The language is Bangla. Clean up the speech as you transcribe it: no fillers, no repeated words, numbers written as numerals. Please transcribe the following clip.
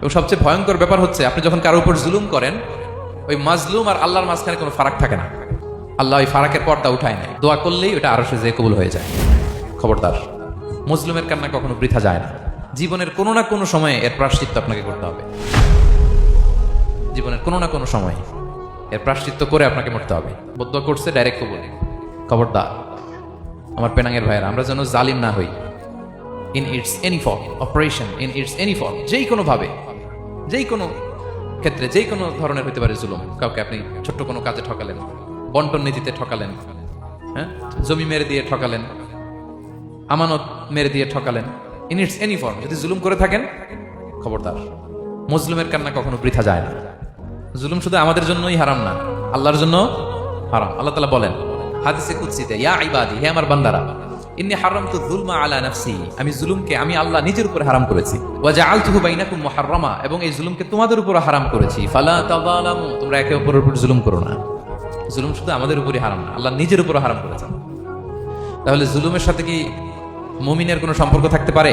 এবং সবচেয়ে ভয়ঙ্কর ব্যাপার হচ্ছে আপনি যখন কারোর উপর জুলুম করেন, ওই মাজলুম আর আল্লাহর মাঝখানে কোনো ফারাক থাকে না। আল্লাহ ওই ফারাকের পর্দা উঠায় নেয়, দোয়া করলেই ওটা আরশে যেয়ে কবুল হয়ে যায়। খবরদার, মজলুমের কান্না কখনো বৃথা যায় না। জীবনের কোনো না কোনো সময়ে এর প্রায়শ্চিত্ত আপনাকে করতে হবে। জীবনের কোনো না কোনো সময়ে এর প্রায়শ্চিত্ত করে আপনাকে মরতে হবে। বদ্ধ করছে ডাইরেক্ট কবুল। খবরদার আমার পেনাঙ্গের ভাইয়েরা, আমরা যেন জালিম না হই। In it's any form, operation in it's any form, যেই কোনো ভাবে, যেই কোনো ক্ষেত্রে, যেই কোনো ধরনের হতে পারে জুলুম। কাউকে আপনি ছোট্ট কোনো কাজে ঠকালেন, বন্টন নীতিতে ঠকালেন, হ্যাঁ, জমি মেরে দিয়ে ঠকালেন, আমানত মেরে দিয়ে ঠকালেন, ইন ইটস এনি ফর্ম যদি জুলুম করে থাকেন, খবরদার, মজলুমের কান্না কখনো বৃথা যায় না। জুলুম শুধু আমাদের জন্যই হারাম না, আল্লাহর জন্য হারাম। আল্লাহ তাআলা বলেন হাদিসে কুদসিতে, ইয়া ইবাদি, হে আমার বান্দারা, ইন্নী হারামতু যুলমা আলা নাফসি, আমি জুলুমকে আমি আল্লাহ নিজের উপর হারাম করেছি। ওয়া জাআলতুহু বাইনাকুম মুহাররামা, এবং এই জুলুমকে তোমাদের উপর হারাম করেছি। ফালা তাযালামু, তোমরা একে অপরের উপর জুলুম করো না। জুলুম শুধু আমাদের উপরই হারাম না, আল্লাহ নিজের উপর হারাম করেছেন। তাহলে জুলুমের সাথে কি মুমিনের কোনো সম্পর্ক থাকতে পারে?